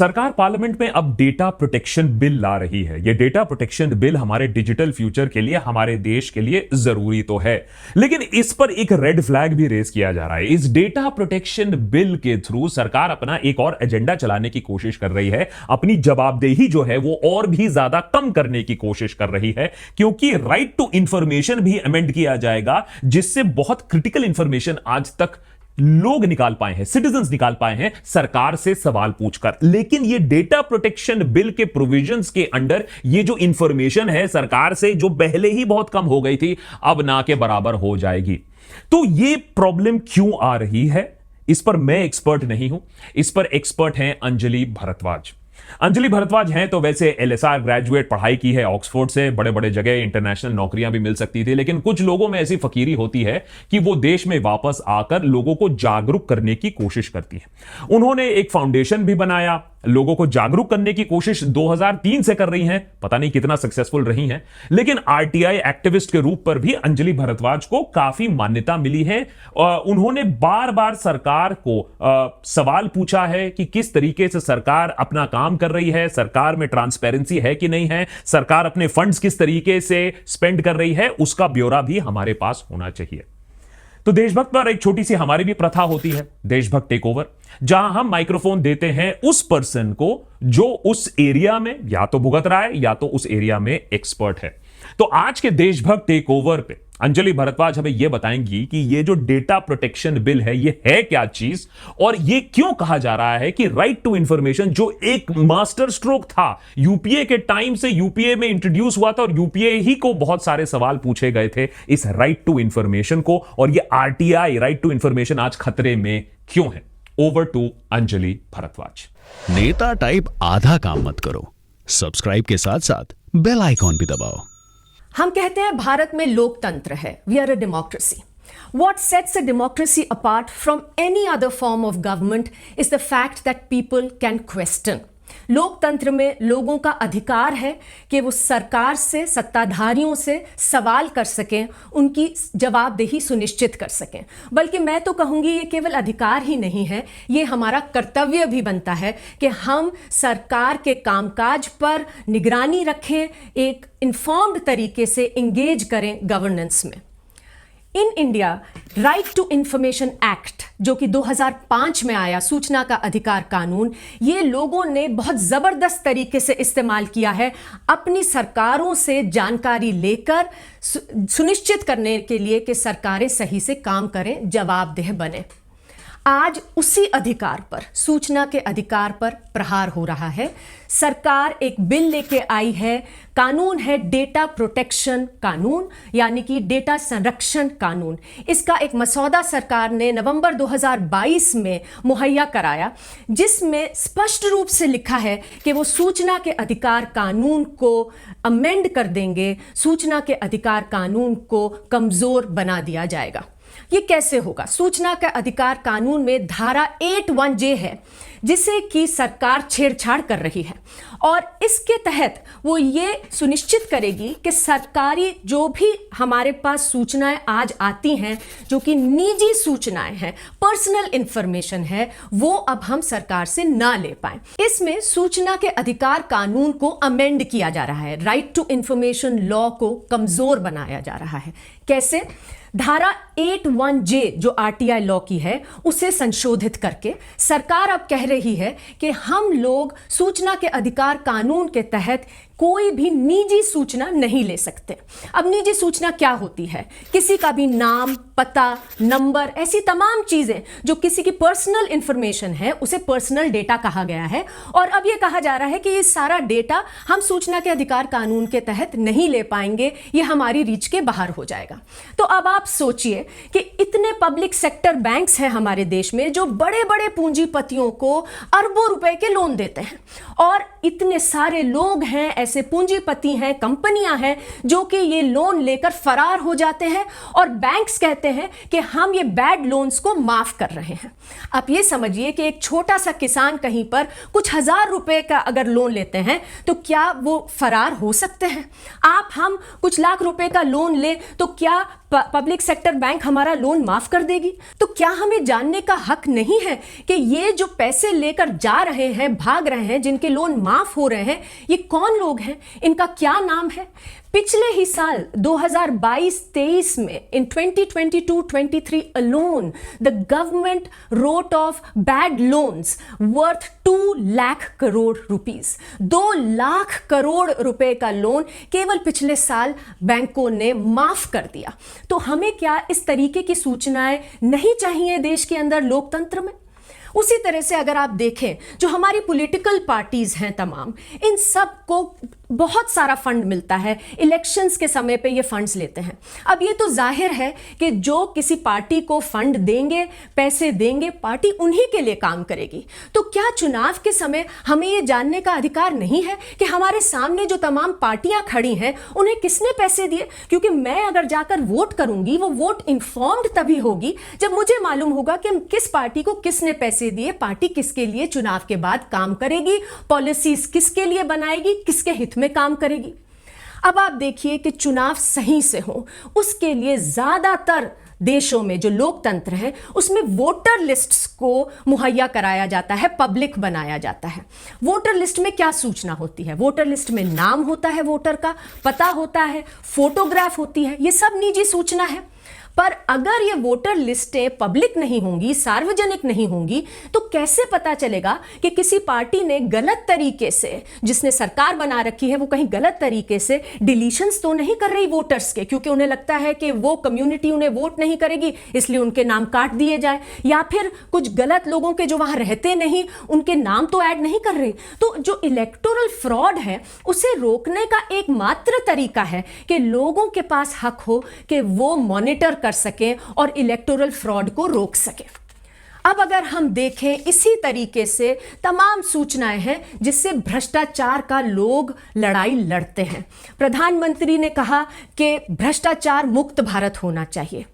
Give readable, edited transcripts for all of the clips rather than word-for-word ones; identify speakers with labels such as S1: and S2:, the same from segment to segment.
S1: सरकार पार्लियामेंट में अब डेटा प्रोटेक्शन बिल ला रही है। यह डेटा प्रोटेक्शन बिल हमारे डिजिटल फ्यूचर के लिए, हमारे देश के लिए जरूरी तो है, लेकिन इस पर एक रेड फ्लैग भी रेज किया जा रहा है। इस डेटा प्रोटेक्शन बिल के थ्रू सरकार अपना एक और एजेंडा चलाने की कोशिश कर रही है। अपनी जवाबदेही जो है वो और भी ज्यादा कम करने की कोशिश कर रही है, क्योंकि राइट टू इंफॉर्मेशन भी अमेंड किया जाएगा, जिससे बहुत क्रिटिकल इंफॉर्मेशन आज तक लोग निकाल पाए हैं, सिटीजंस निकाल पाए हैं सरकार से सवाल पूछकर। लेकिन ये डेटा प्रोटेक्शन बिल के प्रोविजंस के अंडर ये जो इंफॉर्मेशन है सरकार से, जो पहले ही बहुत कम हो गई थी, अब ना के बराबर हो जाएगी। तो ये प्रॉब्लम क्यों आ रही है, इस पर मैं एक्सपर्ट नहीं हूं, इस पर एक्सपर्ट हैं अंजलि भारद्वाज। अंजलि भारद्वाज हैं तो वैसे एलएसआर ग्रेजुएट, पढ़ाई की है ऑक्सफोर्ड से, बड़े बड़े जगह इंटरनेशनल नौकरियां भी मिल सकती थी, लेकिन कुछ लोगों में ऐसी फकीरी होती है कि वो देश में वापस आकर लोगों को जागरूक करने की कोशिश करती है। उन्होंने एक फाउंडेशन भी बनाया, लोगों को जागरूक करने की कोशिश 2003 से कर रही हैं, पता नहीं कितना सक्सेसफुल रही हैं, लेकिन आरटीआई एक्टिविस्ट के रूप पर भी अंजलि भारद्वाज को काफी मान्यता मिली है। उन्होंने बार बार सरकार को सवाल पूछा है कि किस तरीके से सरकार अपना काम कर रही है, सरकार में ट्रांसपेरेंसी है कि नहीं है, सरकार अपने फंड्स किस तरीके से स्पेंड कर रही है, उसका ब्यौरा भी हमारे पास होना चाहिए। तो देशभक्त पर एक छोटी सी हमारी भी प्रथा होती है, देशभक्त टेक ओवर, जहां हम माइक्रोफोन देते हैं उस पर्सन को जो उस एरिया में या तो भुगत रहा है या तो उस एरिया में एक्सपर्ट है। तो आज के देशभक्त टेक ओवर पे अंजलि भारद्वाज हमें यह बताएंगी कि ये जो डेटा प्रोटेक्शन बिल है ये है क्या चीज, और ये क्यों कहा जा रहा है कि राइट टू इंफॉर्मेशन जो एक मास्टर स्ट्रोक था यूपीए के टाइम से, यूपीए में इंट्रोड्यूस हुआ था और यूपीए ही को बहुत सारे सवाल पूछे गए थे इस राइट टू इंफॉर्मेशन को, और ये आरटीआई राइट टू इंफॉर्मेशन आज खतरे में क्यों है। Over to Anjali Bhardwaj.
S2: नेता टाइप आधा काम मत करो, सब्सक्राइब के साथ साथ बेल आइकॉन भी दबाओ।
S3: हम कहते हैं भारत में लोकतंत्र है, we are a democracy. What sets a democracy apart from any other form of government is the fact that people can question. लोकतंत्र में लोगों का अधिकार है कि वो सरकार से, सत्ताधारियों से सवाल कर सकें, उनकी जवाबदेही सुनिश्चित कर सकें। बल्कि मैं तो कहूँगी ये केवल अधिकार ही नहीं है, ये हमारा कर्तव्य भी बनता है कि हम सरकार के कामकाज पर निगरानी रखें, एक इन्फॉर्म्ड तरीके से इंगेज करें गवर्नेंस में। In India right to information act जो कि 2005 में आया, सूचना का अधिकार कानून, ये लोगों ने बहुत ज़बरदस्त तरीके से इस्तेमाल किया है अपनी सरकारों से जानकारी लेकर सुनिश्चित करने के लिए कि सरकारें सही से काम करें, जवाबदेह बने। आज उसी अधिकार पर, सूचना के अधिकार पर प्रहार हो रहा है। सरकार एक बिल लेके आई है, कानून है डेटा प्रोटेक्शन कानून, यानी कि डेटा संरक्षण कानून। इसका एक मसौदा सरकार ने नवंबर 2022 में मुहैया कराया, जिसमें स्पष्ट रूप से लिखा है कि वो सूचना के अधिकार कानून को अमेंड कर देंगे, सूचना के अधिकार कानून को कमजोर बना दिया जाएगा। ये कैसे होगा? सूचना का अधिकार कानून में धारा 81J है, जिसे कि सरकार छेड़छाड़ कर रही है, और इसके तहत वो ये सुनिश्चित करेगी कि सरकारी जो भी हमारे पास सूचनाएं आज आती हैं, जो कि निजी सूचनाएं हैं, पर्सनल इंफॉर्मेशन है, वो अब हम सरकार से ना ले पाएं। इसमें सूचना के अधिकार कानून को अमेंड किया जा रहा है, राइट टू इंफॉर्मेशन लॉ को कमजोर बनाया जा रहा है। कैसे? धारा 81J जो आरटीआई लॉ की है, उसे संशोधित करके सरकार अब कह रही है कि हम लोग सूचना के अधिकार कानून के तहत कोई भी निजी सूचना नहीं ले सकते। अब निजी सूचना क्या होती है? किसी का भी नाम, पता, नंबर, ऐसी तमाम चीजें जो किसी की पर्सनल इंफॉर्मेशन है, उसे पर्सनल डेटा कहा गया है। और अब यह कहा जा रहा है कि ये सारा डेटा हम सूचना के अधिकार कानून के तहत नहीं ले पाएंगे, ये हमारी रीच के बाहर हो जाएगा। तो अब आप सोचिए कि इतने पब्लिक सेक्टर बैंक्स हैं हमारे देश में जो बड़े बड़े पूंजीपतियों को अरबों रुपए के लोन देते हैं, और इतने सारे लोग हैं, ऐसे पूंजीपति हैं, कंपनियां हैं जो कि ये लोन लेकर फरार हो जाते हैं, और बैंक्स कहते हैं कि हम ये बैड लोन्स को माफ कर रहे हैं। आप ये समझिए कि एक छोटा सा किसान कहीं पर कुछ हजार रुपए का अगर लोन लेते हैं तो क्या वो फरार हो सकते हैं? हम कुछ लाख रुपए का लोन ले तो क्या पब्लिक सेक्टर बैंक हमारा लोन माफ कर देगी? तो क्या हमें जानने का हक नहीं है कि ये जो पैसे लेकर जा रहे हैं, भाग रहे हैं, जिनके लोन माफ हो रहे हैं, ये कौन लोग हैं, इनका क्या नाम है? पिछले ही साल 2022-23 में इन 2022-23 alone the government wrote off bad loans worth 2 lakh crore rupees. 2 lakh crore रुपए का लोन केवल पिछले साल बैंकों ने माफ कर दिया। तो हमें क्या इस तरीके की सूचनाएं नहीं चाहिए देश के अंदर लोकतंत्र में? उसी तरह से अगर आप देखें, जो हमारी पॉलिटिकल पार्टीज हैं तमाम, इन सब को बहुत सारा फंड मिलता है, इलेक्शंस के समय पे ये फंड्स लेते हैं। अब ये तो जाहिर है कि जो किसी पार्टी को फंड देंगे, पैसे देंगे, पार्टी उन्हीं के लिए काम करेगी। तो क्या चुनाव के समय हमें ये जानने का अधिकार नहीं है कि हमारे सामने जो तमाम पार्टियां खड़ी हैं उन्हें किसने पैसे दिए? क्योंकि मैं अगर जाकर वोट करूंगी, वो वोट इन्फॉर्म्ड तभी होगी जब मुझे मालूम होगा कि किस पार्टी को किसने पैसे दिए, पार्टी किसके लिए चुनाव के बाद काम करेगी, पॉलिसीज किसके लिए बनाएगी, किसके हित में काम करेगी। अब आप देखिए कि चुनाव सही से हो, उसके लिए ज्यादातर देशों में जो लोकतंत्र है उसमें वोटर लिस्ट्स को मुहैया कराया जाता है, पब्लिक बनाया जाता है। वोटर लिस्ट में क्या सूचना होती है? वोटर लिस्ट में नाम होता है, वोटर का पता होता है, फोटोग्राफ होती है, ये सब निजी सूचना है। पर अगर ये वोटर लिस्टें पब्लिक नहीं होंगी, सार्वजनिक नहीं होंगी, तो कैसे पता चलेगा कि किसी पार्टी ने गलत तरीके से, जिसने सरकार बना रखी है, वो कहीं गलत तरीके से डिलीशंस तो नहीं कर रही वोटर्स के, क्योंकि उन्हें लगता है कि वो कम्युनिटी उन्हें वोट नहीं करेगी इसलिए उनके नाम काट दिए जाए, या फिर कुछ गलत लोगों के जो वहां रहते नहीं उनके नाम तो ऐड नहीं कर रहे। तो जो इलेक्टोरल फ्रॉड है उसे रोकने का एकमात्र तरीका है कि लोगों के पास हक हो कि वो मॉनिटर कर सकें और इलेक्टोरल फ्रॉड को रोक सकें। अब अगर हम देखें, इसी तरीके से तमाम सूचनाएं हैं जिससे भ्रष्टाचार का लोग लड़ाई लड़ते हैं। प्रधानमंत्री ने कहा कि भ्रष्टाचार मुक्त भारत होना चाहिए।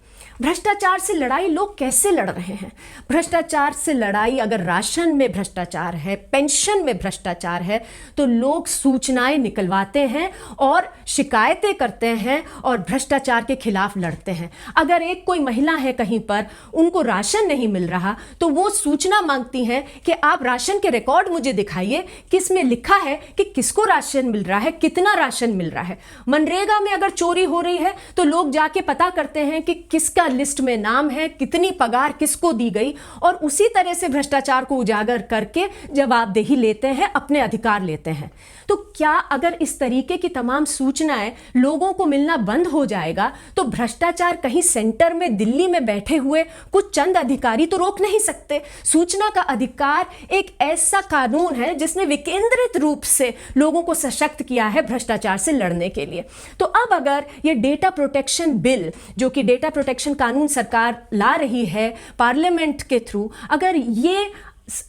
S3: भ्रष्टाचार से लड़ाई लोग कैसे लड़ रहे हैं? भ्रष्टाचार से लड़ाई, अगर राशन में भ्रष्टाचार है, पेंशन में भ्रष्टाचार है, तो लोग सूचनाएं निकलवाते हैं और शिकायतें करते हैं और भ्रष्टाचार के खिलाफ लड़ते हैं। अगर एक कोई महिला है कहीं पर, उनको राशन नहीं मिल रहा, तो वो सूचना मांगती हैं कि आप राशन के रिकॉर्ड मुझे दिखाइए, किसमें लिखा है कि किसको राशन मिल रहा है, कितना राशन मिल रहा है। मनरेगा में अगर चोरी हो रही है तो लोग जाके पता करते हैं कि किसका लिस्ट में नाम है, कितनी पगार किसको दी गई, और उसी तरह से भ्रष्टाचार को उजागर करके जवाबदेही लेते हैं, अपने अधिकार लेते हैं। तो क्या अगर इस तरीके की तमाम सूचनाएं लोगों को मिलना बंद हो जाएगा तो भ्रष्टाचार कहीं सेंटर में दिल्ली में बैठे हुए कुछ चंद अधिकारी तो रोक नहीं सकते? सूचना का अधिकार एक ऐसा कानून है जिसने विकेंद्रित रूप से लोगों को सशक्त किया है भ्रष्टाचार से लड़ने के लिए। तो अब अगर ये डेटा प्रोटेक्शन बिल, जो कि डेटा प्रोटेक्शन कानून सरकार ला रही है पार्लियामेंट के थ्रू, अगर ये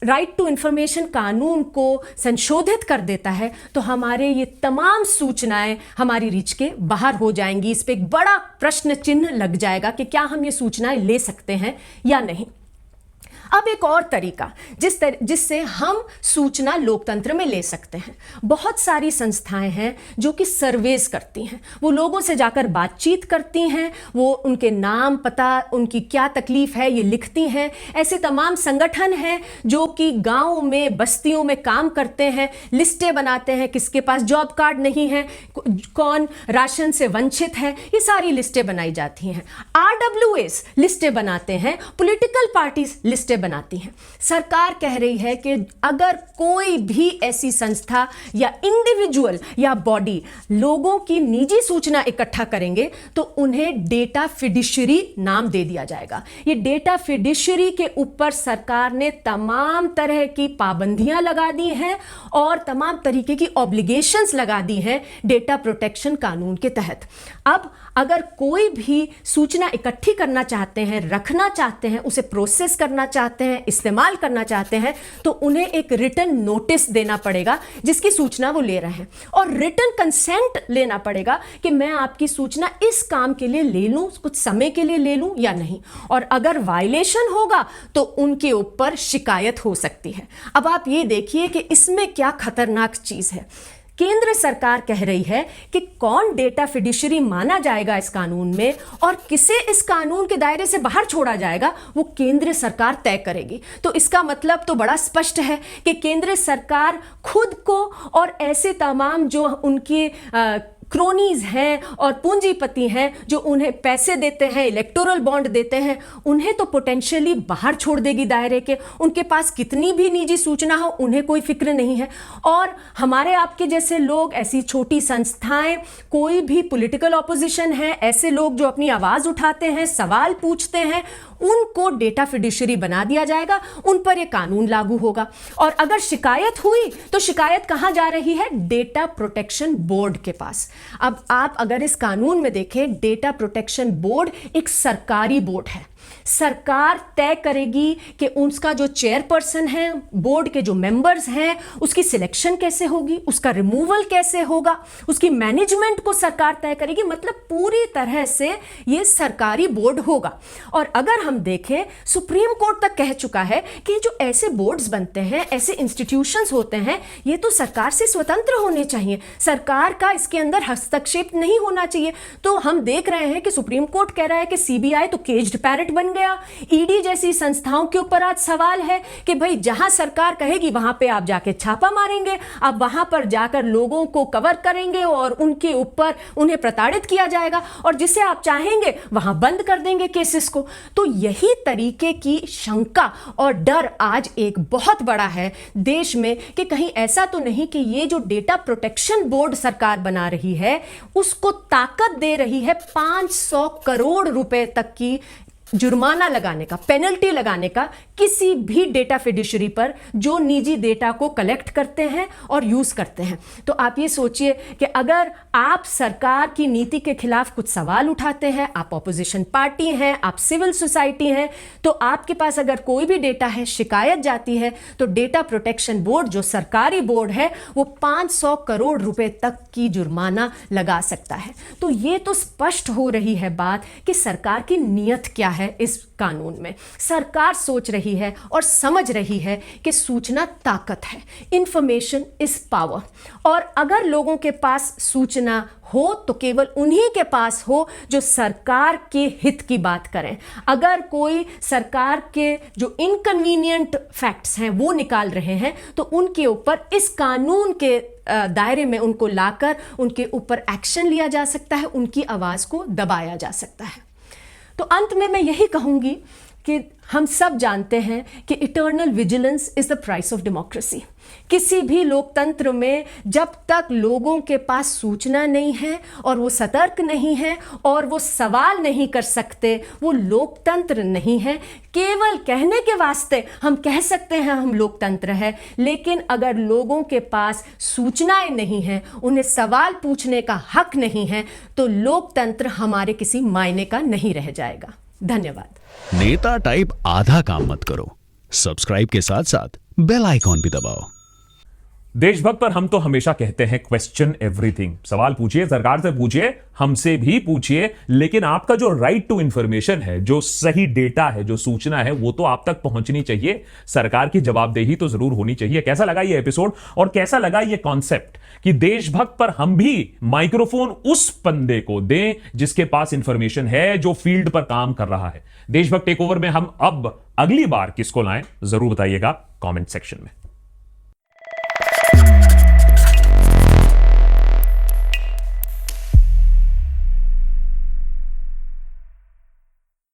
S3: राइट टू इंफॉर्मेशन कानून को संशोधित कर देता है तो हमारे ये तमाम सूचनाएं हमारी रीच के बाहर हो जाएंगी। इस पे एक बड़ा प्रश्न चिन्ह लग जाएगा कि क्या हम ये सूचनाएं ले सकते हैं या नहीं। अब एक और तरीका जिससे हम सूचना लोकतंत्र में ले सकते हैं, बहुत सारी संस्थाएं हैं जो कि सर्वेस करती हैं, वो लोगों से जाकर बातचीत करती हैं, वो उनके नाम, पता, उनकी क्या तकलीफ है ये लिखती हैं। ऐसे तमाम संगठन हैं जो कि गाँव में, बस्तियों में काम करते हैं, लिस्टें बनाते हैं, किसके पास जॉब कार्ड नहीं है, कौन राशन से वंचित है, ये सारी लिस्टें बनाई जाती हैं। RWAs लिस्टें बनाते हैं, पॉलिटिकल पार्टीज लिस्टें बनाती हैं। सरकार कह रही है कि अगर कोई भी ऐसी संस्था या इंडिविजुअल या बॉडी लोगों की निजी सूचना इकट्ठा करेंगे तो उन्हें डेटा फिडिशरी नाम दे दिया जाएगा। ये डेटा फिडिशरी के ऊपर सरकार ने तमाम तरह की पाबंदियां लगा दी हैं और तमाम तरीके की ऑब्लिगेशंस लगा दी हैं डेटा प्रोटेक्शन कानून के तहत। अब अगर कोई भी सूचना इकट्ठी करना चाहते हैं, रखना चाहते हैं, उसे प्रोसेस करना चाहते हैं, इस्तेमाल करना चाहते हैं, तो उन्हें एक रिटन नोटिस देना पड़ेगा जिसकी सूचना वो ले रहे हैं, और रिटन कंसेंट लेना पड़ेगा कि मैं आपकी सूचना इस काम के लिए ले लूं, कुछ समय के लिए ले लूं या नहीं। और अगर वायलेशन होगा तो उनके ऊपर शिकायत हो सकती है। अब आप ये देखिए कि इसमें क्या खतरनाक चीज है। केंद्र सरकार कह रही है कि कौन डेटा फिड्यूशियरी माना जाएगा इस कानून में और किसे इस कानून के दायरे से बाहर छोड़ा जाएगा, वो केंद्र सरकार तय करेगी। तो इसका मतलब तो बड़ा स्पष्ट है कि केंद्र सरकार खुद को और ऐसे तमाम जो उनकी क्रोनीज हैं और पूंजीपति हैं जो उन्हें पैसे देते हैं, इलेक्टोरल बॉन्ड देते हैं, उन्हें तो पोटेंशियली बाहर छोड़ देगी दायरे के। उनके पास कितनी भी निजी सूचना हो उन्हें कोई फिक्र नहीं है। और हमारे आपके जैसे लोग, ऐसी छोटी संस्थाएं, कोई भी पॉलिटिकल ऑपोजिशन है, ऐसे लोग जो अपनी आवाज उठाते हैं, सवाल पूछते हैं, उनको डेटा फिड्यूशियरी बना दिया जाएगा, उन पर यह कानून लागू होगा। और अगर शिकायत हुई तो शिकायत कहां जा रही है? डेटा प्रोटेक्शन बोर्ड के पास। अब आप अगर इस कानून में देखें, डेटा प्रोटेक्शन बोर्ड एक सरकारी बोर्ड है। सरकार तय करेगी कि उसका जो चेयरपर्सन है, बोर्ड के जो मेंबर्स हैं, उसकी सिलेक्शन कैसे होगी, उसका रिमूवल कैसे होगा, उसकी मैनेजमेंट को सरकार तय करेगी। मतलब पूरी तरह से यह सरकारी बोर्ड होगा। और अगर हम देखें, सुप्रीम कोर्ट तक कह चुका है कि जो ऐसे बोर्ड्स बनते हैं, ऐसे इंस्टीट्यूशंस होते हैं, ये तो सरकार से स्वतंत्र होने चाहिए, सरकार का इसके अंदर हस्तक्षेप नहीं होना चाहिए। तो हम देख रहे हैं कि सुप्रीम कोर्ट कह रहा है कि सीबीआई तो केज्ड पैरट बन गया। ईडी जैसी संस्थाओं के ऊपर आज सवाल है कि भाई जहां सरकार कहेगी वहां पे आप जाके छापा मारेंगे, आप वहां पर जाकर लोगों को कवर करेंगे और उनके ऊपर उन्हें प्रताड़ित किया जाएगा, और जिसे आप चाहेंगे वहां बंद कर देंगे केसेस को। तो यही तरीके की शंका और डर आज एक बहुत बड़ा है देश में कि कहीं ऐसा तो नहीं कि ये जो डेटा प्रोटेक्शन बोर्ड सरकार बना रही है उसको ताकत दे रही है 500 करोड़ रुपए तक की जुर्माना लगाने का, पेनल्टी लगाने का किसी भी डेटा फिड्यूशियरी पर जो निजी डेटा को कलेक्ट करते हैं और यूज करते हैं। तो आप ये सोचिए कि अगर आप सरकार की नीति के खिलाफ कुछ सवाल उठाते हैं, आप ऑपोजिशन पार्टी हैं, आप सिविल सोसाइटी हैं, तो आपके पास अगर कोई भी डेटा है, शिकायत जाती है, तो डेटा प्रोटेक्शन बोर्ड जो सरकारी बोर्ड है वो 500 करोड़ रुपए तक की जुर्माना लगा सकता है। तो ये तो स्पष्ट हो रही है बात कि सरकार की नीयत क्या है इस कानून में। सरकार सोच रही है और समझ रही है कि सूचना ताकत है, इंफॉर्मेशन इज पावर, और अगर लोगों के पास सूचना हो तो केवल उन्हीं के पास हो जो सरकार के हित की बात करें। अगर कोई सरकार के जो इनकन्वीनियंट फैक्ट्स हैं वो निकाल रहे हैं तो उनके ऊपर इस कानून के दायरे में उनको लाकर उनके ऊपर एक्शन लिया जा सकता है, उनकी आवाज को दबाया जा सकता है। तो अंत में मैं यही कहूंगी कि हम सब जानते हैं कि eternal vigilance is the price of democracy. किसी भी लोकतंत्र में जब तक लोगों के पास सूचना नहीं है और वो सतर्क नहीं है और वो सवाल नहीं कर सकते, वो लोकतंत्र नहीं है। केवल कहने के वास्ते हम कह सकते हैं हम लोकतंत्र है, लेकिन अगर लोगों के पास सूचनाएं नहीं हैं, उन्हें सवाल पूछने का हक नहीं है, तो लोकतंत्र हमारे किसी मायने का नहीं रह जाएगा। धन्यवाद।
S2: नेता टाइप आधा काम मत करो, सब्सक्राइब के साथ साथ बेल आइकॉन भी दबाओ।
S1: देशभक्त पर हम तो हमेशा कहते हैं क्वेश्चन एवरीथिंग। सवाल पूछिए, सरकार से पूछिए, हमसे भी पूछिए, लेकिन आपका जो राइट टू इंफॉर्मेशन है, जो सही डेटा है, जो सूचना है, वो तो आप तक पहुंचनी चाहिए। सरकार की जवाबदेही तो जरूर होनी चाहिए। कैसा लगा ये एपिसोड और कैसा लगा ये कॉन्सेप्ट कि देशभक्त पर हम भी माइक्रोफोन उस बंदे को दें जिसके पास इंफॉर्मेशन है, जो फील्ड पर काम कर रहा है। देशभक्त टेकओवर में हम अब अगली बार किसको लाएं, जरूर बताइएगा कमेंट सेक्शन में।